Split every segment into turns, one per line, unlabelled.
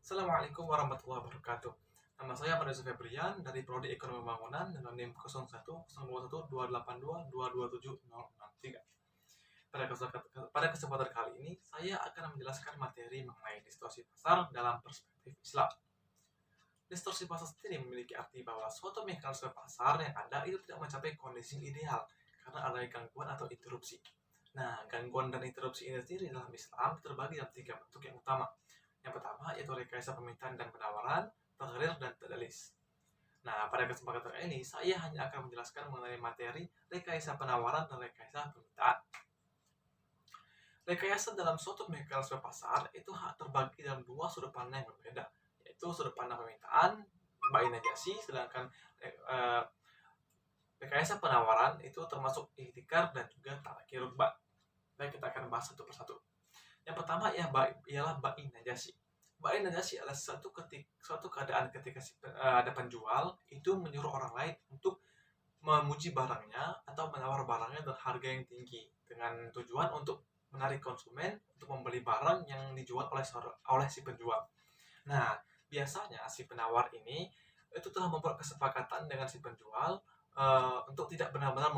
Assalamualaikum warahmatullahi wabarakatuh. Nama saya Mario Febrian dari Prodi Ekonomi Bangunan dengan NIM 010212822706. Pada kesempatan kali ini, saya akan menjelaskan materi mengenai distorsi pasar dalam perspektif Islam. Distorsi pasar sendiri memiliki arti bahwa suatu mekanisme pasar yang ada itu tidak mencapai kondisi ideal karena adanya gangguan atau interupsi. Nah, gangguan dan interupsi ini sendiri dalam Islam terbagi dalam tiga bentuk yang utama. Yang pertama yaitu rekayasa permintaan dan penawaran, takrir, dan tadalis. Nah, pada kesempatan ini saya hanya akan menjelaskan mengenai materi rekayasa penawaran dan rekayasa permintaan. Rekayasa dalam suatu mekanisme pasar itu terbagi dalam dua sudut pandang yang berbeda, yaitu sudut pandang permintaan, baik negasi, sedangkan rekayasa penawaran itu termasuk ikhtikar dan juga tarakir rubah. Baik, kita akan bahas satu persatu. Yang pertama ialah ba'i najasi. Ba'i najasi adalah suatu keadaan ketika ada penjual itu menyuruh orang lain untuk memuji barangnya atau menawar barangnya dengan harga yang tinggi dengan tujuan untuk menarik konsumen untuk membeli barang yang dijual oleh si penjual. Nah, biasanya si penawar ini itu telah membuat kesepakatan dengan si penjual untuk tidak benar-benar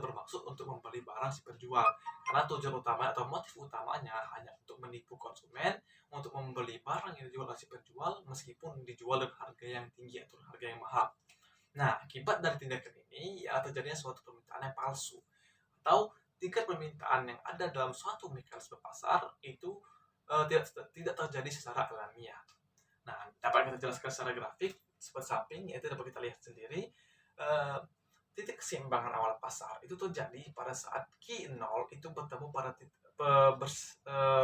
bermaksud untuk membeli barang si penjual, karena tujuan utama atau motif utamanya hanya untuk menipu konsumen untuk membeli barang yang dijual oleh si penjual meskipun dijual dengan harga yang tinggi atau harga yang mahal. Nah, akibat dari tindakan ini ya terjadinya suatu permintaan yang palsu atau tingkat permintaan yang ada dalam suatu mekanisme pasar itu tidak terjadi secara alamiah. Nah, dapat kita jelaskan secara grafik seperti samping, yaitu dapat kita lihat sendiri. eh, Titik keseimbangan awal pasar itu terjadi pada saat Q0 itu bertemu pada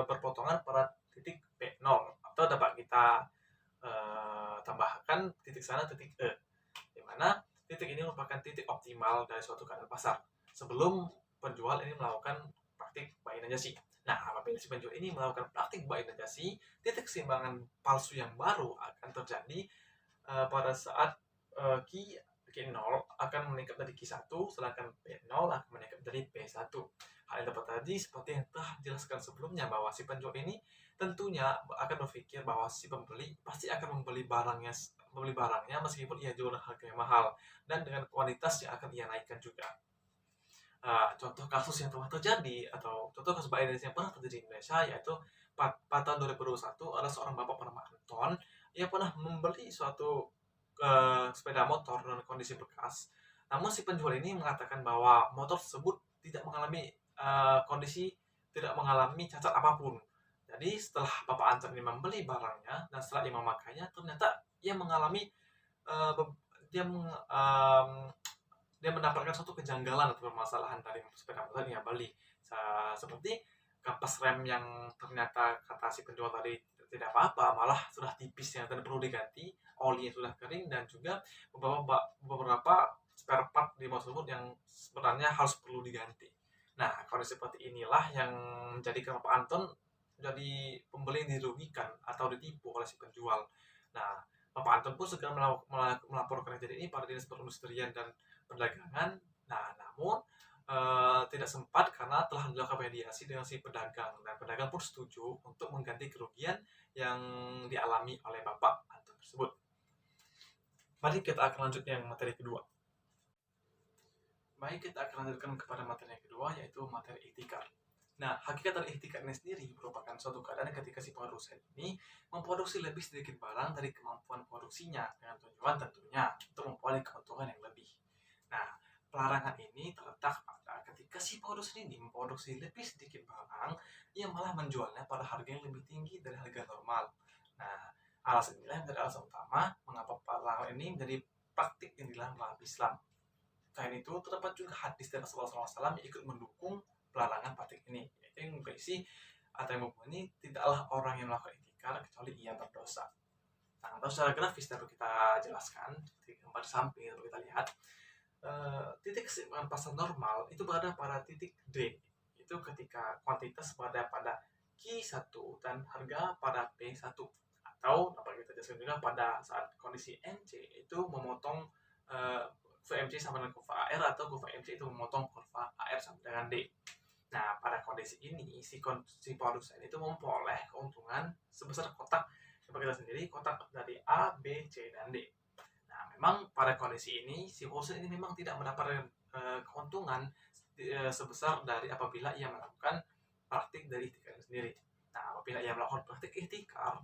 berpotongan pada titik P0, atau dapat kita tambahkan titik sana titik E, di mana titik ini merupakan titik optimal dari suatu keadaan pasar sebelum penjual ini melakukan praktik buy najasi. Nah, apabila si penjual ini melakukan praktik buy najasi, titik keseimbangan palsu yang baru akan terjadi pada saat Q0 akan meningkat dari Q1, sedangkan P0 akan meningkat dari P1. Hal yang dapat tadi seperti yang telah dijelaskan sebelumnya, bahwa si penjual ini tentunya akan berpikir bahwa si pembeli pasti akan membeli barangnya meskipun ia jual harganya mahal dan dengan kualitas yang akan ia naikkan juga. Contoh kasus yang telah terjadi atau contoh kasus buy yang pernah terjadi di Indonesia yaitu pada tahun 2021 ada seorang bapak bernama Anton yang pernah membeli suatu sepeda motor dengan kondisi bekas. Namun si penjual ini mengatakan bahwa motor tersebut tidak mengalami kondisi tidak mengalami cacat apapun. Jadi setelah Bapak Anton ini membeli barangnya dan setelah ia memakainya, ternyata ia mengalami uh, dia dia mendapatkan suatu kejanggalan atau permasalahan dari sepeda motor yang ia beli. Seperti kapas rem yang ternyata kata si penjual tadi tidak apa-apa, malah sudah tipis yang tidak perlu diganti, oli yang sudah kering, dan juga beberapa spare part di motor tersebut yang sebenarnya harus perlu diganti. Nah, kondisi seperti inilah yang menjadikan Pak Anton jadi pembeli yang dirugikan atau ditipu oleh si penjual. Nah, Bapak Anton pun segera melaporkan kejadian ini pada Dinas Perindustrian dan Perdagangan. Nah, namun tidak sempat karena telah dilakukan mediasi dengan si pedagang, dan pedagang pun setuju untuk mengganti kerugian yang dialami oleh Bapak Anton tersebut. Mari kita akan lanjut yang materi kedua. Baik, kita akan lanjutkan kepada materi yang kedua, yaitu materi ihtikar. Nah, hakikat dari ihtikar ini sendiri merupakan suatu keadaan ketika si produsen ini memproduksi lebih sedikit barang dari kemampuan produksinya dengan tujuan tentunya untuk memperoleh keuntungan yang lebih. Nah, pelarangan ini terletak pada ketika si produsen ini memproduksi lebih sedikit barang, ia malah menjualnya pada harga yang lebih tinggi dari harga normal. Nah, alasan inilah yang menjadi alasan utama mengapa pelarangan ini menjadi praktik yang dilarang dalam Islam. Selain itu, terdapat juga hadis dari Rasulullah SAW yang ikut mendukung pelarangan praktik ini, yaitu yang berisi atau yang membunyi, tidaklah orang yang melakukan itikar kecuali ia berdosa. Nah, untuk secara grafis dapat kita jelaskan di gambar samping dapat kita lihat titik keseimbangan pasar normal itu berada pada titik D, itu ketika kuantitas berada pada Q1 dan harga pada P1, atau dapat kita jelaskan juga pada saat kondisi MC itu memotong VMC sama dengan kurva AR, atau kurva MC itu memotong kurva AR sama dengan D. Nah, pada kondisi ini si produsen itu memperoleh keuntungan sebesar kotak dapat kita sendiri kotak dari A, B, C, dan D. Nah, memang pada kondisi ini si wholesale ini memang tidak mendapatkan keuntungan sebesar dari apabila ia melakukan praktik dari ikhtikar sendiri. Nah, apabila ia melakukan praktik ikhtikar,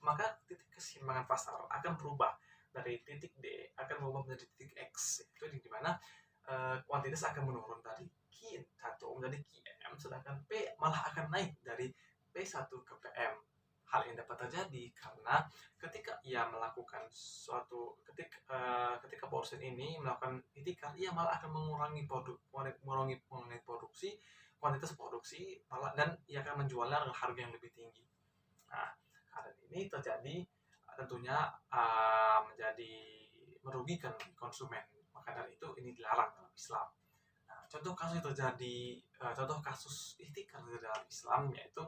maka titik keseimbangan pasar akan berubah dari titik D akan berubah menjadi titik X, itu di mana kuantitas akan menurun dari Q1 menjadi QM, sedangkan P malah akan naik dari P1 ke PM. Hal ini dapat terjadi karena ketika ia melakukan suatu ketika person ini melakukan ikhtikar, ia malah akan mengurangi produksi, kuantitas produksi, dan ia akan menjualnya dengan harga yang lebih tinggi. Nah, hal ini terjadi tentunya menjadi merugikan konsumen. Maka dari itu ini dilarang dalam Islam. Nah, contoh kasus ikhtikar dalam Islam yaitu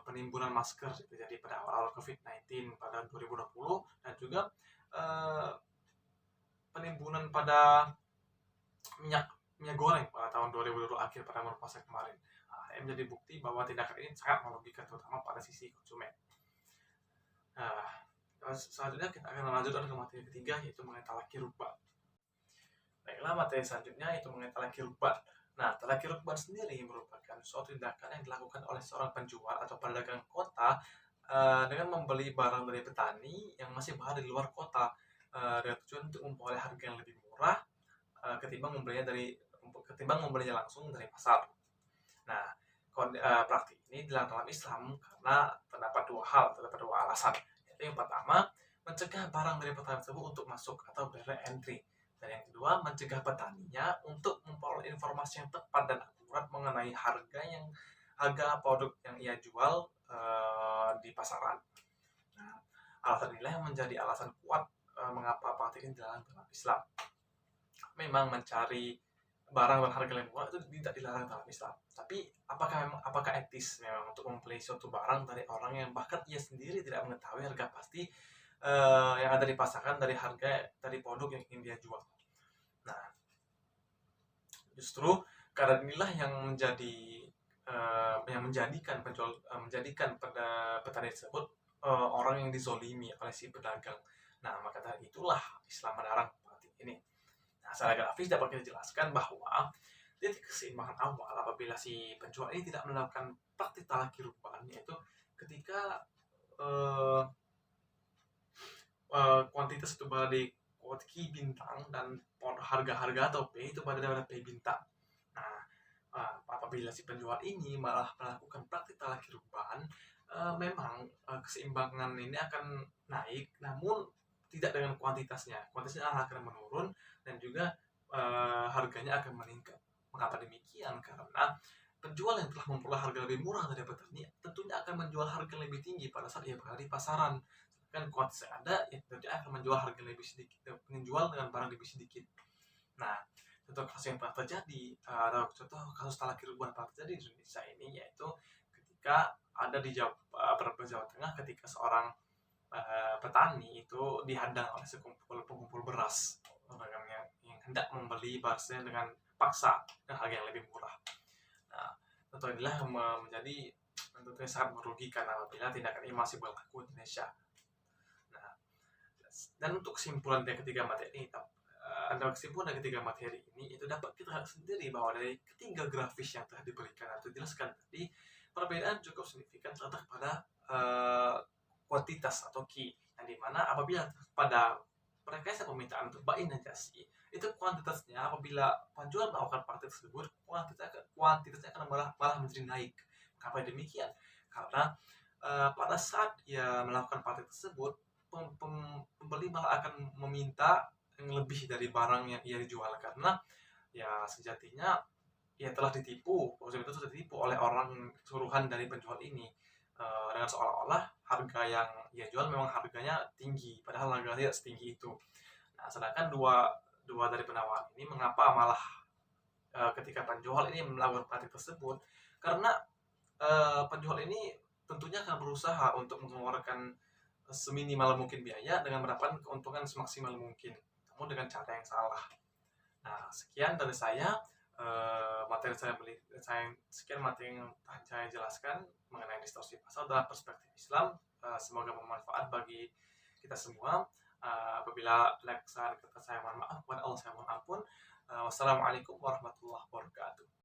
penimbunan masker terjadi pada awal COVID-19 pada 2020, dan juga penimbunan pada minyak goreng pada tahun 2020 akhir pada puasa kemarin. Ini menjadi bukti bahwa tindakan ini sangat merugikan terutama pada sisi konsumen. Selanjutnya kita akan melanjutkan ke materi ketiga, yaitu mengenai talaqi rukban. Baiklah, materi selanjutnya yaitu mengenai talaqi rukban. Nah, talaqi rukban sendiri merupakan suatu tindakan yang dilakukan oleh seorang penjual atau pedagang kota dengan membeli barang dari petani yang masih berada di luar kota dengan tujuan untuk memperoleh harga yang lebih murah ketimbang membelinya langsung dari pasar. Nah, praktik ini dilarang dalam Islam karena terdapat dua alasan. Yaitu yang pertama, mencegah barang dari petani tersebut untuk masuk atau barrier entry. Dan yang kedua, mencegah petaninya untuk memperoleh informasi yang tepat dan akurat mengenai harga produk yang ia jual di pasaran. Nah, alasan inilah yang menjadi alasan kuat mengapa praktik ini dilarang dalam Islam. Memang mencari barang dan harga yang murah itu tidak dilarang dalam Islam. Tapi apakah etis memang untuk membeli suatu barang dari orang yang bahkan ia sendiri tidak mengetahui harga pasti yang ada di pasaran dari produk yang ingin dia jual. Nah, justru karena inilah yang menjadikan petani tersebut orang yang dizolimi oleh si pedagang. Nah, maka dari itulah Islam melarang praktik ini. Nah, secara grafis dapat kita jelaskan bahwa titik keseimbangan awal apabila si penjual ini tidak melakukan praktik talaqi rukban, yaitu ketika kuantitas itu berada di Q bintang dan harga atau P itu berada pada P bintang. Nah, apabila si penjual ini malah melakukan praktik talaqi rukban, memang keseimbangan ini akan naik, namun tidak dengan kuantitasnya akan menurun dan juga harganya akan meningkat. Mengapa demikian? Karena penjual yang telah memperoleh harga lebih murah dari petani tentunya akan menjual harga lebih tinggi pada saat ia berada di pasaran. Kan kuantitas yang ada, ya tentunya akan menjual harga lebih sedikit, menjual dengan barang lebih sedikit. Nah, contoh kasus yang pernah terjadi atau contoh kasus talaqi rukban pernah terjadi di Indonesia ini yaitu ketika ada di Jawa Tengah, ketika seorang petani itu dihadang oleh pengumpul beras yang hendak membeli berasnya dengan paksa dengan harga yang lebih murah. Nah, tentu inilah yang menjadi tentunya sangat merugikan apabila tindakan ini masih berlaku di Indonesia. Nah, dan untuk kesimpulan dari ketiga materi ini, itu dapat kita lihat sendiri bahwa dari ketiga grafis yang telah diberikan atau dijelaskan tadi, perbedaan cukup signifikan terletak pada kuantitas atau Q, yang dimana apabila pada rekayasa permintaan untuk ba'i najasi, itu kuantitasnya apabila penjual melakukan praktik tersebut, kuantitasnya akan malah menjadi naik. Kenapa demikian? Karena pada saat ia melakukan praktik tersebut, pembeli malah akan meminta yang lebih dari barang yang ia dijual, karena ya sejatinya ia telah ditipu, konsumen itu sudah ditipu oleh orang suruhan dari penjual ini dengan seolah-olah harga yang ia jual memang harganya tinggi, padahal harganya tidak setinggi itu. Nah, sedangkan dua dari penawaran ini mengapa malah ketika penjual ini melakukan praktik tersebut, karena penjual ini tentunya akan berusaha untuk mengeluarkan seminimal mungkin biaya dengan mendapatkan keuntungan semaksimal mungkin, namun dengan cara yang salah. Nah, sekian dari saya. Sekian materi yang saya jelaskan mengenai distorsi pasar dalam perspektif Islam. semoga bermanfaat bagi kita semua. Apabila ada kesalahan kata saya mohon maaf, kepada Allah saya mohon ampun. Wassalamualaikum warahmatullahi wabarakatuh.